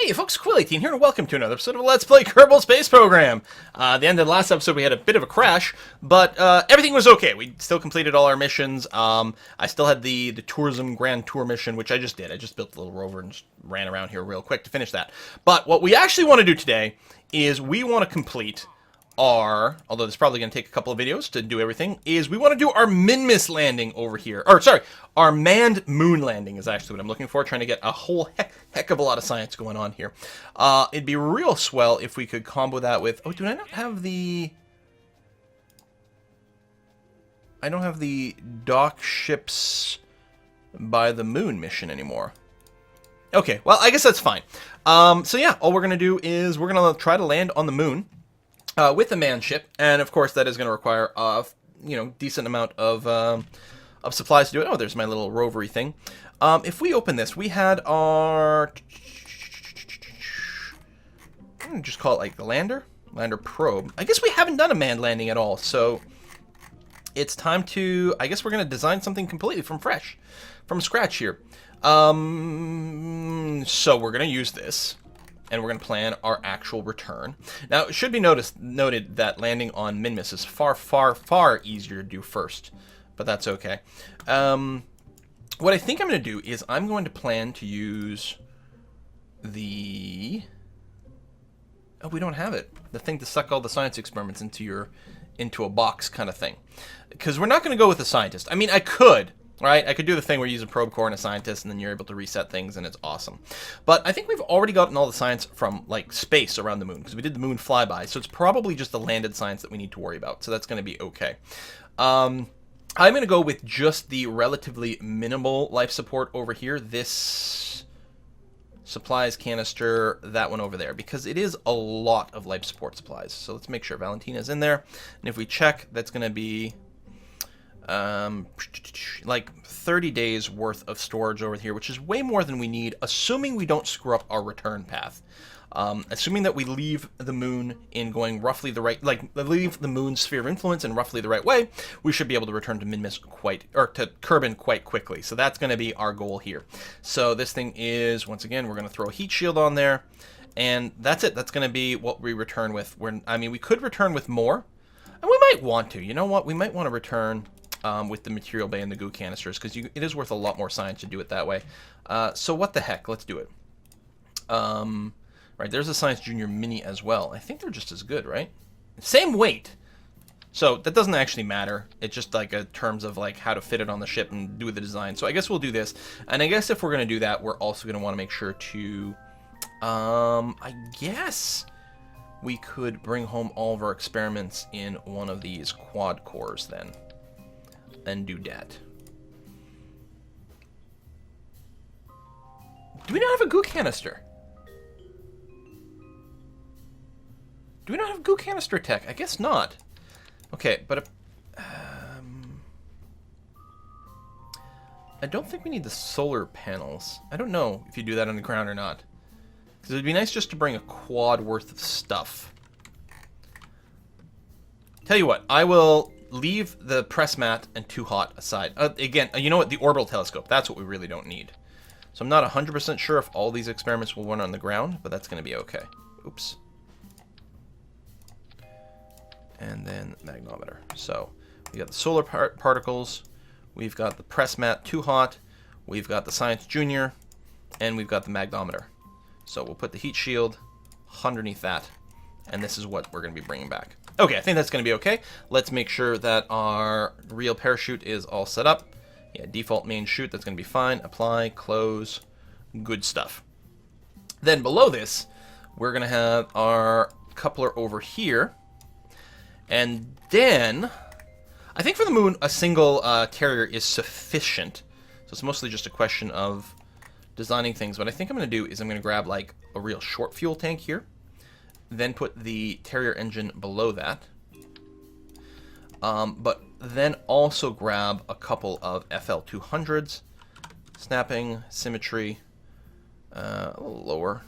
Hey folks, Quill18 here, and welcome to another episode of Let's Play Kerbal Space Program. At the end of the last episode, we had a bit of a crash, but everything was okay. We still completed all our missions. I still had the Tourism Grand Tour mission, which I just did. I just built a little rover and just ran around here real quick to finish that. But what we actually want to do today is we want to complete our, although this is probably going to take a couple of videos to do everything, is we want to do our Minmus landing over here. Or, sorry, our manned moon landing is actually what I'm looking for, trying to get a whole heck of a lot of science going on here. It'd be real swell if we could combo that with... Oh, do I not have the... I don't have the dock ships by the moon mission anymore. Okay, well, I guess that's fine. So yeah, all we're going to do is we're going to try to land on the moon. With the manned ship, and of course that is going to require a decent amount of supplies to do it. Oh, there's my little rovery thing. If we open this, we had our... I'm going to just call it like the lander probe. I guess we haven't done a manned landing at all, so it's time to... I guess we're going to design something completely from scratch here. So we're going to use this. And we're going to plan our actual return. Now, it should be noted that landing on Minmus is far easier to do first. But that's okay. What I think I'm going to do is I'm going to plan to use the... Oh, we don't have it. The thing to suck all the science experiments into a box kind of thing. Because we're not going to go with a scientist. I mean, I could... Right? I could do the thing where you use a probe core and a scientist, and then you're able to reset things, and it's awesome. But I think we've already gotten all the science from, like, space around the moon, because we did the moon flyby, so it's probably just the landed science that we need to worry about, so that's going to be okay. I'm going to go with just the relatively minimal life support over here. This supplies canister, that one over there, because it is a lot of life support supplies. So let's make sure Valentina's in there, and if we check, that's going to be... like 30 days worth of storage over here, which is way more than we need, assuming we don't screw up our return path. Assuming that we leave the moon in going roughly the right, leave the moon's sphere of influence in roughly the right way, we should be able to return to Minmus to Kerbin quite quickly. So that's going to be our goal here. So this thing is, once again, we're going to throw a heat shield on there, and that's it. That's going to be what we return with. I mean, we could return with more, and we might want to. You know what? We might want to return... with the material bay and the goo canisters, because it is worth a lot more science to do it that way. So what the heck? Let's do it. Right, there's a Science Junior Mini as well. I think they're just as good, right? Same weight. So that doesn't actually matter. It's just like a terms of like how to fit it on the ship and do the design. So I guess we'll do this. And I guess if we're going to do that, we're also going to want to make sure to... I guess we could bring home all of our experiments in one of these quad cores then. And do that. Do we not have a goo canister? Do we not have goo canister tech? I guess not. Okay, but I don't think we need the solar panels. I don't know if you do that on the ground or not. Because it'd be nice just to bring a quad worth of stuff. Tell you what, I will... leave the press mat and too hot aside. Again, you know what? The orbital telescope. That's what we really don't need. So I'm not 100% sure if all these experiments will run on the ground, but that's going to be okay. Oops. And then magnometer. So we got the solar particles. We've got the press mat too hot. We've got the Science Junior. And we've got the magnometer. So we'll put the heat shield underneath that. And this is what we're going to be bringing back. Okay, I think that's going to be okay. Let's make sure that our real parachute is all set up. Yeah, default main chute, that's going to be fine. Apply, close, good stuff. Then below this, we're going to have our coupler over here. And then, I think for the moon, a single carrier is sufficient. So it's mostly just a question of designing things. What I think I'm going to do is I'm going to grab like a real short fuel tank here. Then put the Terrier engine below that. But then also grab a couple of FL200s. Snapping, symmetry, a little lower.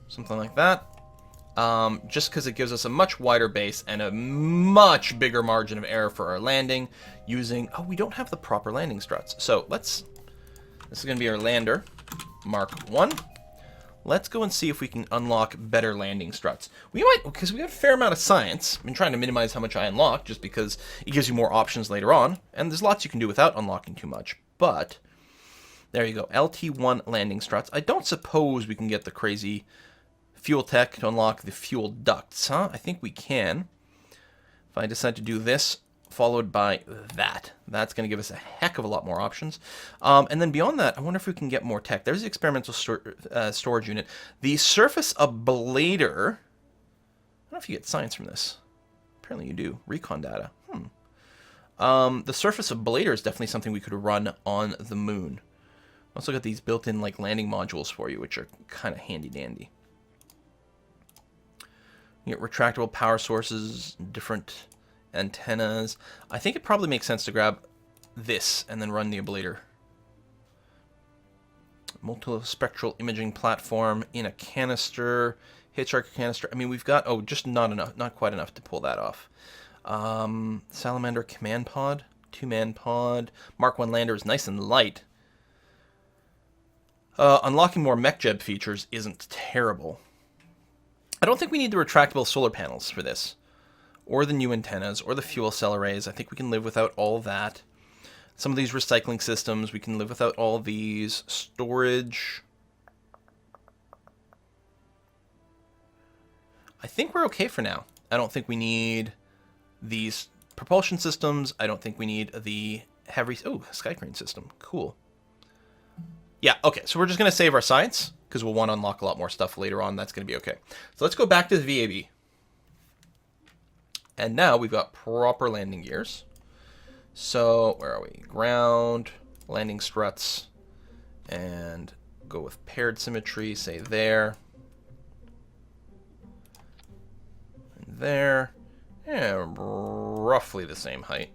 Something like that. Just because it gives us a much wider base and a much bigger margin of error for our landing using... Oh, we don't have the proper landing struts. So let's... This is going to be our lander. Mark 1. Let's go and see if we can unlock better landing struts. We might, because we have a fair amount of science. I've been trying to minimize how much I unlock, just because it gives you more options later on. And there's lots you can do without unlocking too much. But, there you go. LT1 landing struts. I don't suppose we can get the crazy fuel tech to unlock the fuel ducts, huh? I think we can. If I decide to do this, followed by that. That's going to give us a heck of a lot more options. And then beyond that, I wonder if we can get more tech. There's the experimental storage unit. The surface ablator. I don't know if you get science from this. Apparently you do. Recon data. The surface ablator is definitely something we could run on the moon. Also got these built-in like landing modules for you, which are kind of handy-dandy. You get retractable power sources, different antennas. I think it probably makes sense to grab this and then run the ablator. Multispectral imaging platform in a canister, hitchhiker canister. I mean, we've got, oh, just not enough, not quite enough to pull that off. Salamander command pod, 2-man pod. Mark 1 lander is nice and light. Unlocking more MechJeb features isn't terrible. I don't think we need the retractable solar panels for this, or the new antennas, or the fuel cell arrays. I think we can live without all that. Some of these recycling systems, we can live without all these. Storage. I think we're okay for now. I don't think we need these propulsion systems. I don't think we need the heavy... Oh, sky crane system. Cool. Yeah, okay, so we're just going to save our science, because we'll want to unlock a lot more stuff later on. That's going to be okay. So let's go back to the VAB. And now we've got proper landing gears. So, where are we? Ground, landing struts, and go with paired symmetry, say there. And there. Yeah, roughly the same height.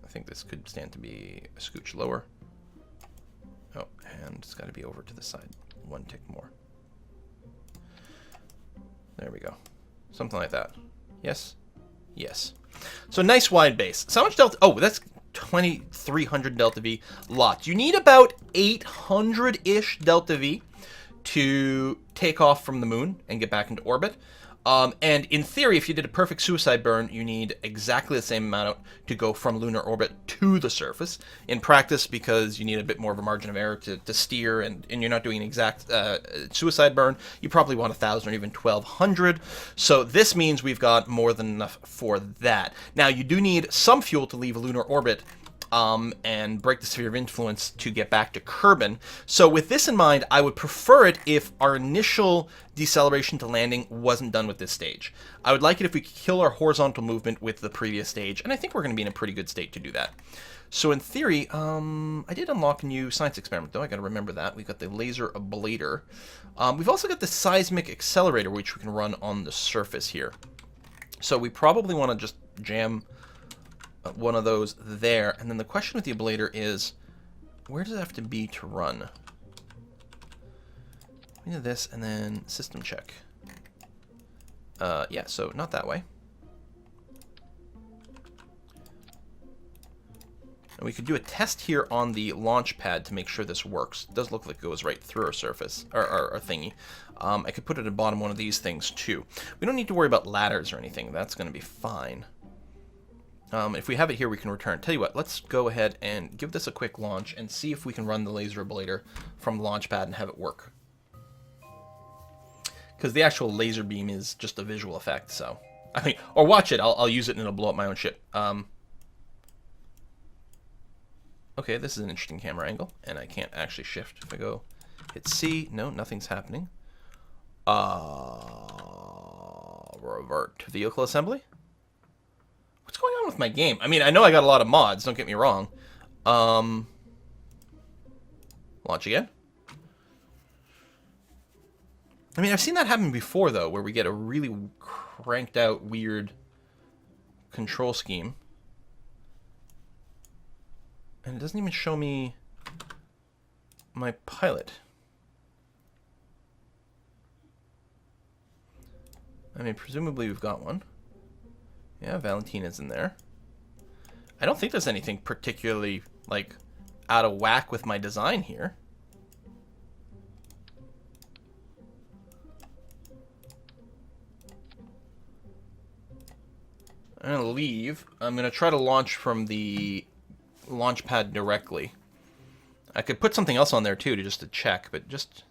I think this could stand to be a scooch lower. Oh, and it's got to be over to the side. One tick more. There we go. Something like that. Yes? Yes. So nice wide base. So how much delta? Oh, that's 2,300 delta V. Lots. You need about 800-ish delta V to take off from the moon and get back into orbit. And in theory, if you did a perfect suicide burn, you need exactly the same amount to go from lunar orbit to the surface. In practice, because you need a bit more of a margin of error to steer, and you're not doing an exact suicide burn, you probably want 1,000 or even 1,200. So this means we've got more than enough for that. Now, you do need some fuel to leave lunar orbit, and break the sphere of influence to get back to Kerbal. So with this in mind, I would prefer it if our initial deceleration to landing wasn't done with this stage. I would like it if we could kill our horizontal movement with the previous stage, and I think we're going to be in a pretty good state to do that. So in theory, I did unlock a new science experiment, though. I got to remember that. We've got the laser ablator. We've also got the seismic accelerator, which we can run on the surface here. So we probably want to just jam one of those there. And then the question with the ablator is, where does it have to be to run? We do this and then system check. Yeah, so not that way. And we could do a test here on the launch pad to make sure this works. It does look like it goes right through our surface, or our thingy. I could put it at the bottom one of these things too. We don't need to worry about ladders or anything. That's going to be fine. If we have it here, we can return. Tell you what, let's go ahead and give this a quick launch and see if we can run the laser ablator from the launch pad and have it work. Because the actual laser beam is just a visual effect, so... I mean, or watch it, I'll use it and it'll blow up my own shit. Okay, this is an interesting camera angle, and I can't actually shift. If I go hit C, no, nothing's happening. Revert to vehicle assembly. What's going on with my game? I mean, I know I got a lot of mods, don't get me wrong. Launch again. I mean, I've seen that happen before, though, where we get a really cranked out, weird control scheme. And it doesn't even show me my pilot. I mean, presumably we've got one. Yeah, Valentina's in there. I don't think there's anything particularly, like, out of whack with my design here. I'm going to leave. I'm going to try to launch from the launch pad directly. I could put something else on there too, just to check, but just...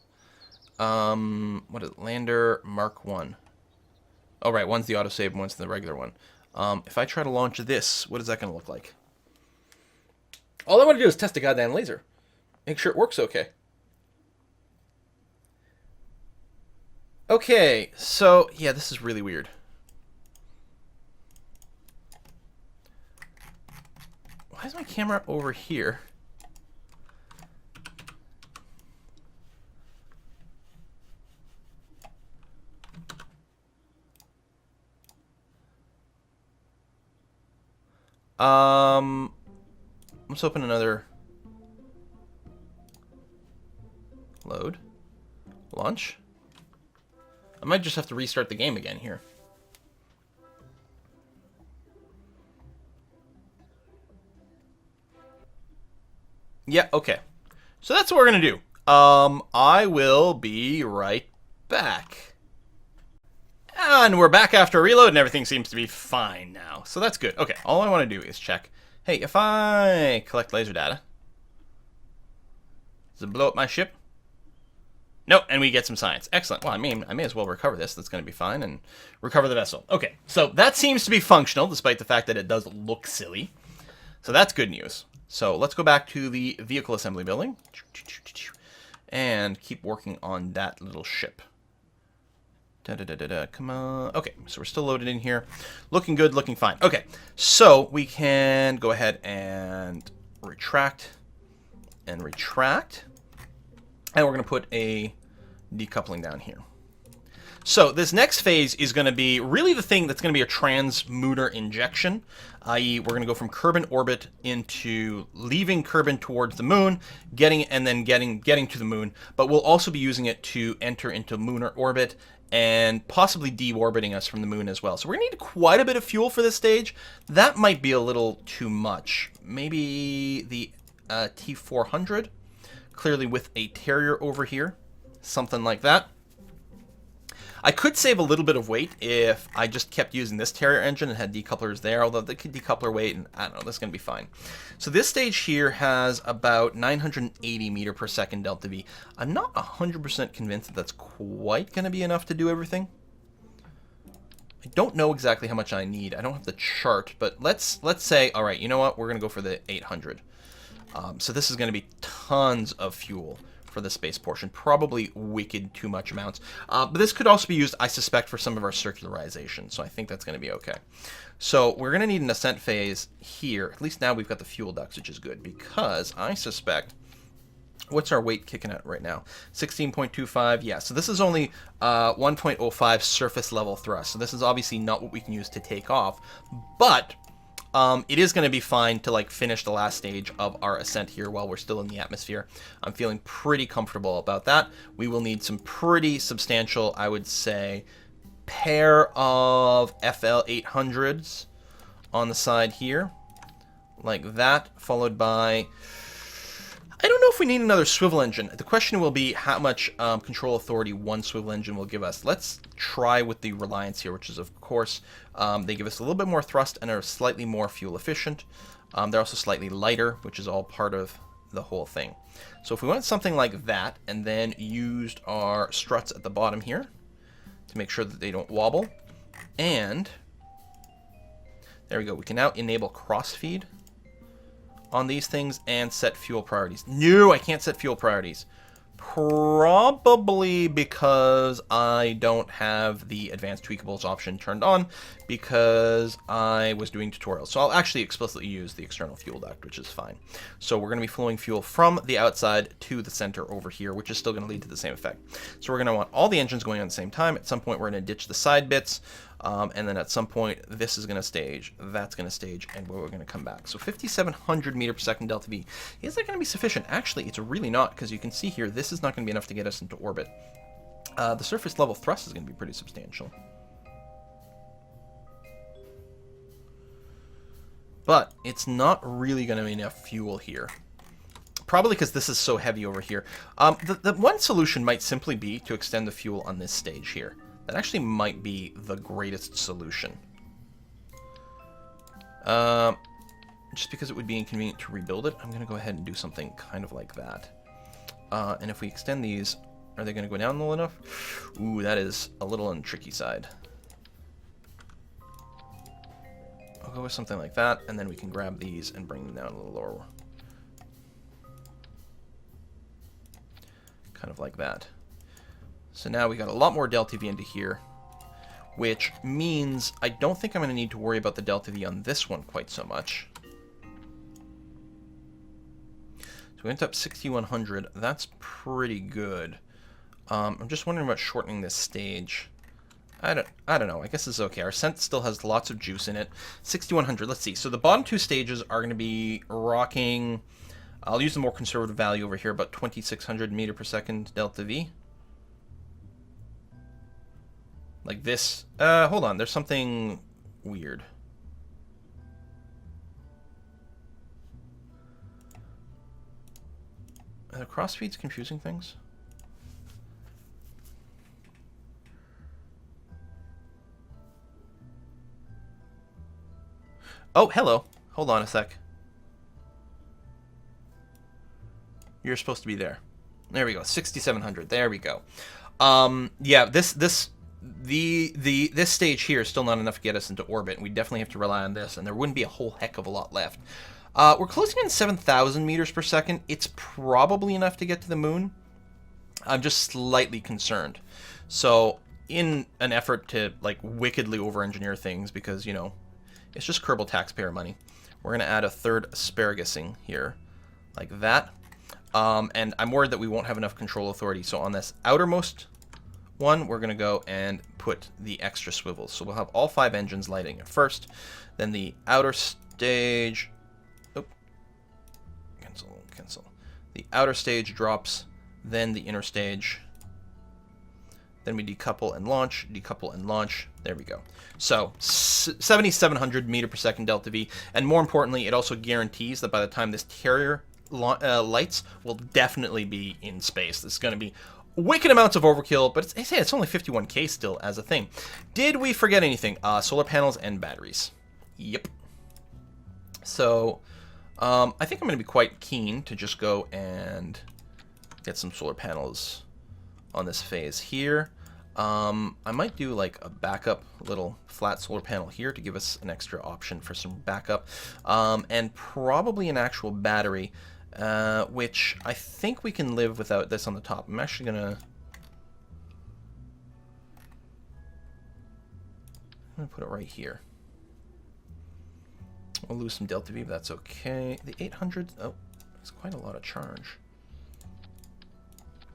what is it? Lander Mark 1. Oh, right, one's the autosave and one's the regular one. If I try to launch this, what is that going to look like? All I want to do is test the goddamn laser. Make sure it works okay. Okay, so, yeah, this is really weird. Why is my camera over here? Let's open another load. Launch. I might just have to restart the game again here. Yeah, okay. So that's what we're going to do. I will be right back. And we're back after a reload, and everything seems to be fine now. So that's good. Okay, all I want to do is check. Hey, if I collect laser data, does it blow up my ship? Nope, and we get some science. Excellent. Well, I mean, I may as well recover this. That's going to be fine, and recover the vessel. Okay, so that seems to be functional, despite the fact that it does look silly. So that's good news. So let's go back to the vehicle assembly building and keep working on that little ship. Come on. Okay, so we're still loaded in here. Looking good, looking fine. Okay, so we can go ahead and retract and retract. And we're going to put a decoupling down here. So this next phase is going to be really the thing that's going to be a transmuter injection, i.e. we're going to go from Kerbal orbit into leaving Kerbal towards the moon, getting to the moon, but we'll also be using it to enter into lunar orbit and possibly deorbiting us from the moon as well. So we're going to need quite a bit of fuel for this stage. That might be a little too much. Maybe the T400, clearly with a Terrier over here, something like that. I could save a little bit of weight if I just kept using this Terrier engine and had decouplers there, although they could decoupler weight, and I don't know, that's going to be fine. So this stage here has about 980 meter per second delta V. I'm not 100% convinced that that's quite going to be enough to do everything. I don't know exactly how much I need. I don't have the chart, but let's say, all right, you know what? We're going to go for the 800. So this is going to be tons of fuel for the space portion, probably wicked too much amounts. But this could also be used, I suspect, for some of our circularization, so I think that's going to be okay. So we're going to need an ascent phase here. At least now we've got the fuel ducts, which is good, because I suspect... What's our weight kicking at right now? 16.25, yeah. So this is only 1.05 surface level thrust. So this is obviously not what we can use to take off, but... it is going to be fine to like finish the last stage of our ascent here while we're still in the atmosphere. I'm feeling pretty comfortable about that. We will need some pretty substantial, I would say, pair of FL800s on the side here, like that, followed by... I don't know if we need another swivel engine. The question will be how much control authority one swivel engine will give us. Let's try with the Reliance here, which is, of course, they give us a little bit more thrust and are slightly more fuel efficient. They're also slightly lighter, which is all part of the whole thing. So if we went something like that and then used our struts at the bottom here to make sure that they don't wobble, and there we go. We can now enable crossfeed on these things and set fuel priorities. No, I can't set fuel priorities. Probably because I don't have the advanced tweakables option turned on because I was doing tutorials. So I'll actually explicitly use the external fuel duct, which is fine. So we're going to be flowing fuel from the outside to the center over here, which is still going to lead to the same effect. So we're going to want all the engines going on at the same time. At some point, we're going to ditch the side bits. And then at some point, this is going to stage, that's going to stage, and we're going to come back. So 5,700 meter per second delta V. Is that going to be sufficient? Actually, it's really not, because you can see here, this is not going to be enough to get us into orbit. The surface level thrust is going to be pretty substantial. But it's not really going to be enough fuel here. Probably because this is so heavy over here. The one solution might simply be to extend the fuel on this stage here. That actually might be the greatest solution. Just because it would be inconvenient to rebuild it, I'm going to go ahead and do something kind of like that. And if we extend these, are they going to go down low enough? Ooh, that is a little on the tricky side. I'll go with something like that, and then we can grab these and bring them down a little lower. Kind of like that. So now we got a lot more delta V into here, which means I don't think I'm going to need to worry about the delta V on this one quite so much. So we went up 6,100. That's pretty good. I'm just wondering about shortening this stage. I don't know. I guess it's okay. Our scent still has lots of juice in it. 6,100. Let's see. So the bottom two stages are going to be rocking. I'll use the more conservative value over here, about 2,600 meter per second delta V. Like this. Hold on. There's something weird. Are the crossfeeds confusing things? Oh, hello. Hold on a sec. You're supposed to be there. There we go. 6,700. There we go. Yeah, this stage here is still not enough to get us into orbit, and we definitely have to rely on this, and there wouldn't be a whole heck of a lot left. We're closing in 7,000 meters per second. It's probably enough to get to the moon. I'm just slightly concerned. So, in an effort to, like, wickedly over-engineer things, because, you know, it's just Kerbal taxpayer money, we're going to add a third asparagusing here, like that. And I'm worried that we won't have enough control authority. So on this outermost one, we're going to go and put the extra swivels. So we'll have all 5 engines lighting at first. Then the outer stage... Oh, cancel. The outer stage drops. Then the inner stage. Then we decouple and launch, decouple and launch. There we go. So 7,700 meter per second delta V. And more importantly, it also guarantees that by the time this carrier lights, will definitely be in space. This is going to be wicked amounts of overkill, but it's only 51k still as a thing. Did we forget anything? Solar panels and batteries. Yep. So I think I'm going to be quite keen to just go and get some solar panels on this phase here. I might do like a backup little flat solar panel here to give us an extra option for some backup, and probably an actual battery, which I think we can live without this on the top. I'm actually gonna put it right here. We'll lose some delta V, but that's okay. The 800, oh, it's quite a lot of charge.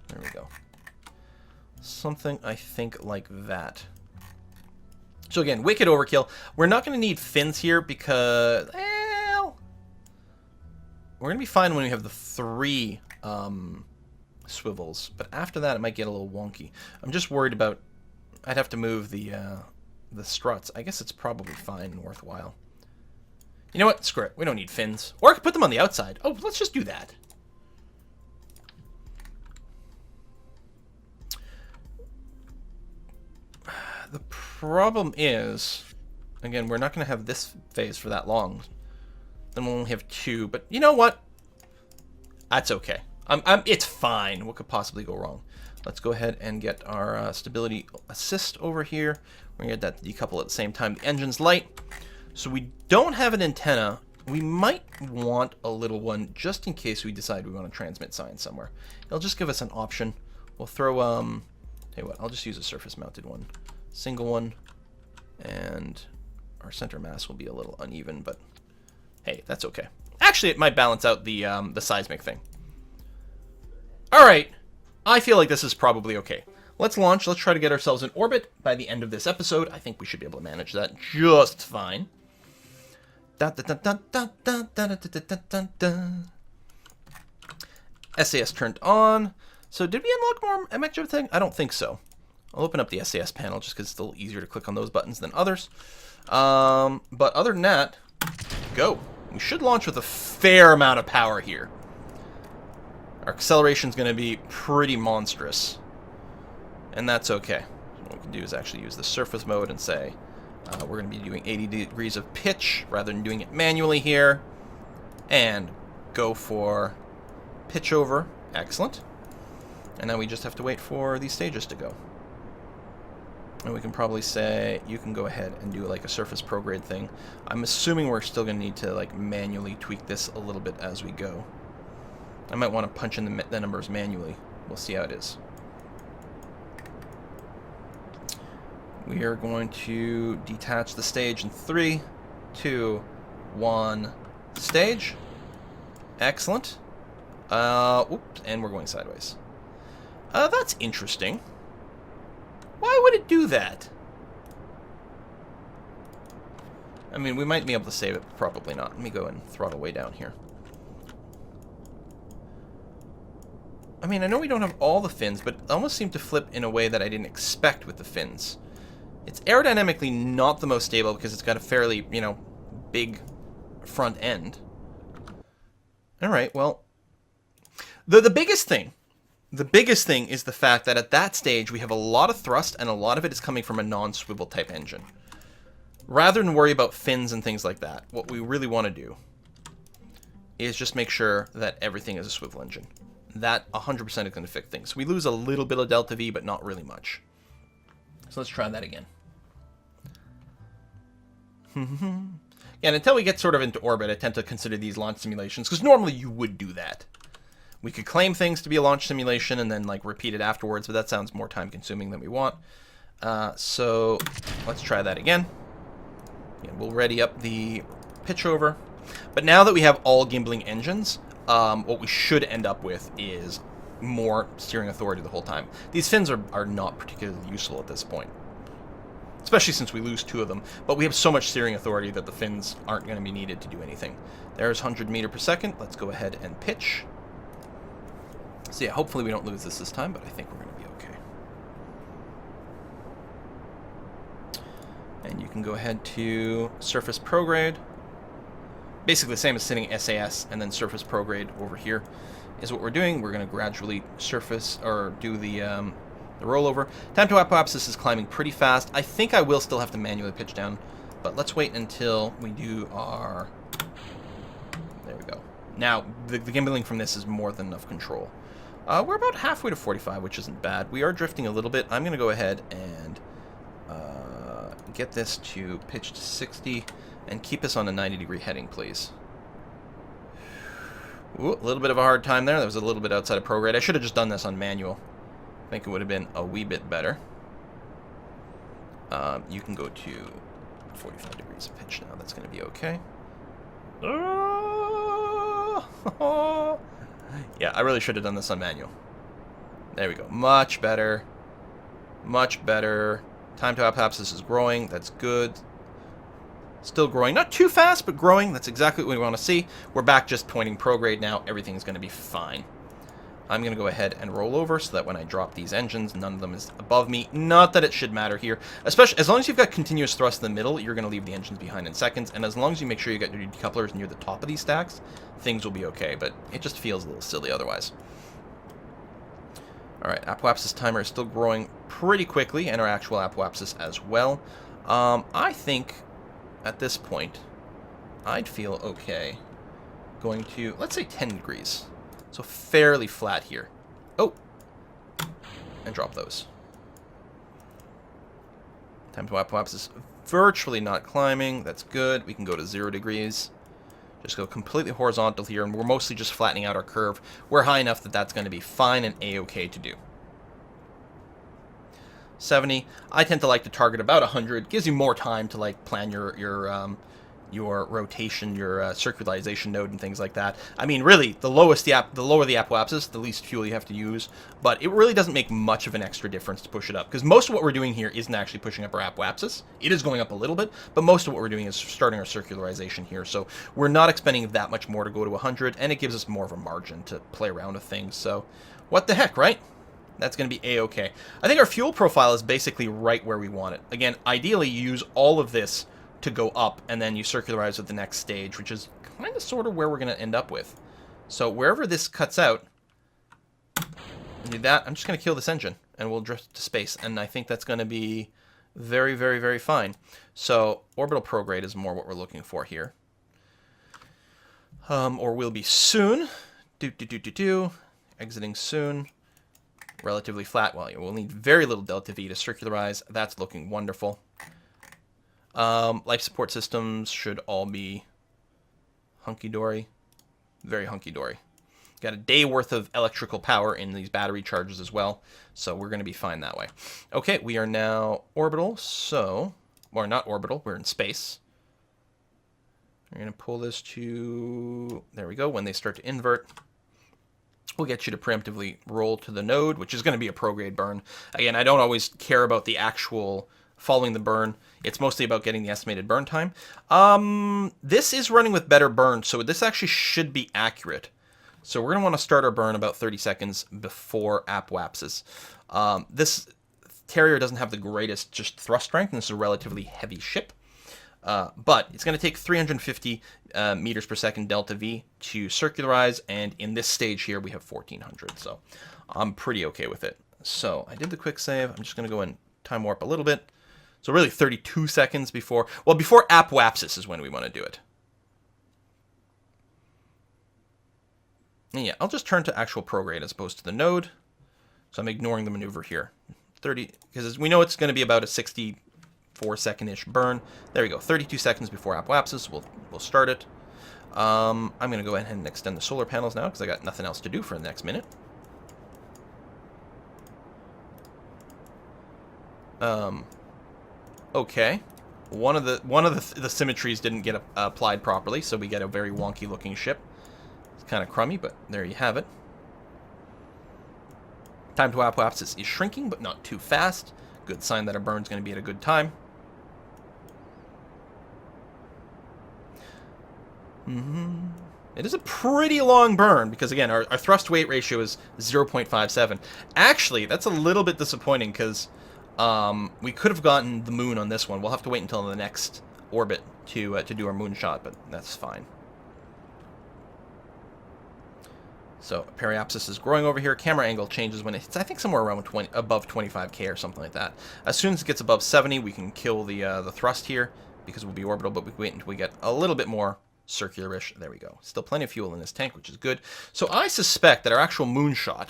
There we go. Something, I think, like that. So again, wicked overkill. We're not going to need fins here because, well, we're going to be fine when we have the 3 swivels. But after that, it might get a little wonky. I'm just worried about, I'd have to move the struts. I guess it's probably fine and worthwhile. You know what? Screw it. We don't need fins. Or I could put them on the outside. Oh, let's just do that. The problem is, again, we're not going to have this phase for that long. Then we'll only have 2. But you know what? That's okay. It's fine. What could possibly go wrong? Let's go ahead and get our stability assist over here. We're going to get that decouple at the same time. The engine's light. So we don't have an antenna. We might want a little one just in case we decide we want to transmit science somewhere. It'll just give us an option. We'll throw, tell you what, I'll just use a surface mounted one. Single one, and our center mass will be a little uneven, but hey, that's okay. Actually, it might balance out the seismic thing. All right, I feel like this is probably okay. Let's launch. Let's try to get ourselves in orbit by the end of this episode. I think we should be able to manage that just fine. SAS turned on. So did we unlock more MX thing? I don't think so. I'll open up the SAS panel just because it's a little easier to click on those buttons than others. But other than that, go. We should launch with a fair amount of power here. Our acceleration is going to be pretty monstrous. And that's okay. What we can do is actually use the surface mode and say, We're going to be doing 80 degrees of pitch rather than doing it manually here. And go for pitch over. Excellent. And now we just have to wait for these stages to go. And we can probably say, you can go ahead and do like a surface prograde thing. I'm assuming we're still going to need to like manually tweak this a little bit as we go. I might want to punch in the numbers manually. We'll see how it is. We are going to detach the stage in 3, 2, 1, stage. Excellent. Oops, and we're going sideways. That's interesting. Why would it do that? I mean, we might be able to save it, but probably not. Let me go and throttle way down here. I mean, I know we don't have all the fins, but it almost seemed to flip in a way that I didn't expect with the fins. It's aerodynamically not the most stable because it's got a fairly, you know, big front end. Alright, well, the biggest thing is the fact that at that stage we have a lot of thrust and a lot of it is coming from a non-swivel type engine. Rather than worry about fins and things like that, what we really want to do is just make sure that everything is a swivel engine. That 100% is going to fix things. We lose a little bit of delta V, but not really much. So let's try that again. And until we get sort of into orbit, I tend to consider these launch simulations, because normally you would do that. We could claim things to be a launch simulation and then like repeat it afterwards, but that sounds more time consuming than we want. So let's try that again. And we'll ready up the pitch over. But now that we have all gimbling engines, what we should end up with is more steering authority the whole time. These fins are not particularly useful at this point, especially since we lose 2 of them, but we have so much steering authority that the fins aren't going to be needed to do anything. There's 100 meters per second. Let's go ahead and pitch. So yeah, hopefully we don't lose this time, but I think we're going to be okay. And you can go ahead to surface prograde. Basically the same as setting SAS and then surface prograde over here is what we're doing. We're going to gradually surface or do the rollover. Time to apoapsis is climbing pretty fast. I think I will still have to manually pitch down, but let's wait until we do our... There we go. Now, the gimbling from this is more than enough control. We're about halfway to 45, which isn't bad. We are drifting a little bit. I'm going to go ahead and get this to pitch to 60 and keep us on a 90-degree heading, please. Ooh, a little bit of a hard time there. That was a little bit outside of prograde. I should have just done this on manual. I think it would have been a wee bit better. You can go to 45 degrees of pitch now. That's going to be okay. Yeah, I really should have done this on manual. There we go. Much better. Much better. Time to apoapsis is growing. That's good. Still growing. Not too fast, but growing. That's exactly what we want to see. We're back just pointing prograde now. Everything's going to be fine. I'm going to go ahead and roll over so that when I drop these engines, none of them is above me. Not that it should matter here. Especially as long as you've got continuous thrust in the middle, you're going to leave the engines behind in seconds. And as long as you make sure you got your decouplers near the top of these stacks, things will be okay. But it just feels a little silly otherwise. Alright, apoapsis timer is still growing pretty quickly, and our actual apoapsis as well. I think at this point, I'd feel okay going to, let's say 10 degrees. So fairly flat here. Oh! And drop those. Time to apoapsis virtually not climbing. That's good. We can go to 0 degrees. Just go completely horizontal here, and we're mostly just flattening out our curve. We're high enough that that's going to be fine and a-okay to do. 70. I tend to like to target about 100. Gives you more time to like plan your rotation, your circularization node, and things like that. I mean, really, the lower the apoapsis, the least fuel you have to use. But it really doesn't make much of an extra difference to push it up, because most of what we're doing here isn't actually pushing up our apoapsis. It is going up a little bit, but most of what we're doing is starting our circularization here. So we're not expending that much more to go to 100, and it gives us more of a margin to play around with things. So what the heck, right? That's going to be a-okay. I think our fuel profile is basically right where we want it. Again, ideally, you use all of this to go up, and then you circularize with the next stage, which is kind of sort of where we're going to end up with. So wherever this cuts out, do that. I'm just going to kill this engine, and we'll drift to space. And I think that's going to be Very, very, very fine. So orbital prograde is more what we're looking for here. Or will be soon. Exiting soon. Relatively flat. Well, we'll need very little delta V to circularize. That's looking wonderful. Life support systems should all be hunky-dory. Very hunky-dory. Got a day worth of electrical power in these battery charges as well, so we're going to be fine that way. Okay, we are now orbital, so... Or not orbital, we're in space. We're going to pull this to... There we go. When they start to invert, we'll get you to preemptively roll to the node, which is going to be a prograde burn. Again, I don't always care about the actual following the burn. It's mostly about getting the estimated burn time. This is running with better burn, so this actually should be accurate. So we're going to want to start our burn about 30 seconds before apoapsis. This Terrier doesn't have the greatest just thrust strength, and this is a relatively heavy ship. But it's going to take 350 meters per second delta V to circularize, and in this stage here we have 1400, so I'm pretty okay with it. So I did the quick save. I'm just going to go and time warp a little bit. So really 32 seconds before, well, before apoapsis is when we want to do it. And yeah, I'll just turn to actual prograde as opposed to the node. So I'm ignoring the maneuver here. 30, because we know it's going to be about a 64-second-ish burn. There we go, 32 seconds before apoapsis. We'll start it. I'm going to go ahead and extend the solar panels now because I got nothing else to do for the next minute. Okay. One of the symmetries didn't get applied properly, so we get a very wonky-looking ship. It's kind of crummy, but there you have it. Time to apoapsis is shrinking, but not too fast. Good sign that our burn's going to be at a good time. It is a pretty long burn because, again, our thrust-weight ratio is 0.57. Actually, that's a little bit disappointing because we could have gotten the moon on this one. We'll have to wait until the next orbit to do our moonshot, but that's fine. So periapsis is growing over here. Camera angle changes when it's, I think, somewhere around above 25K or something like that. As soon as it gets above 70, we can kill the thrust here because we'll be orbital, but we wait until we get a little bit more circular-ish. There we go. Still plenty of fuel in this tank, which is good. So I suspect that our actual moonshot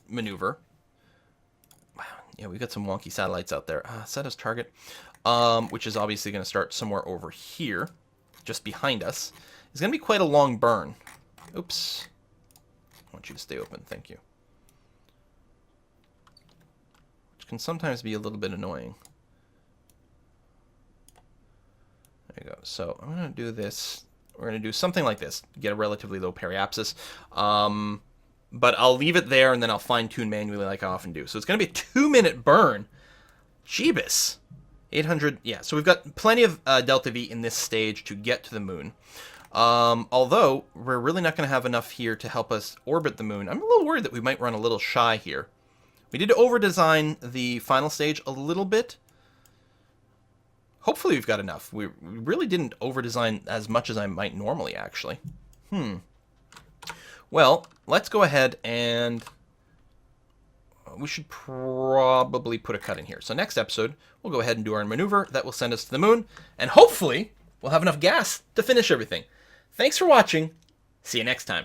maneuver... Wow, yeah, we've got some wonky satellites out there. Set as target, which is obviously going to start somewhere over here, just behind us. It's going to be quite a long burn. Oops. I want you to stay open. Thank you. Which can sometimes be a little bit annoying. There you go. So I'm going to do this. We're going to do something like this. Get a relatively low periapsis. But I'll leave it there, and then I'll fine-tune manually like I often do. So it's going to be a 2-minute burn. Jeebus. 800. Yeah, so we've got plenty of delta V in this stage to get to the moon. Although, we're really not going to have enough here to help us orbit the moon. I'm a little worried that we might run a little shy here. We did over-design the final stage a little bit. Hopefully we've got enough. We really didn't over-design as much as I might normally, actually. Well, let's go ahead and... we should probably put a cut in here. So next episode, we'll go ahead and do our maneuver. That will send us to the moon. And hopefully, we'll have enough gas to finish everything. Thanks for watching. See you next time.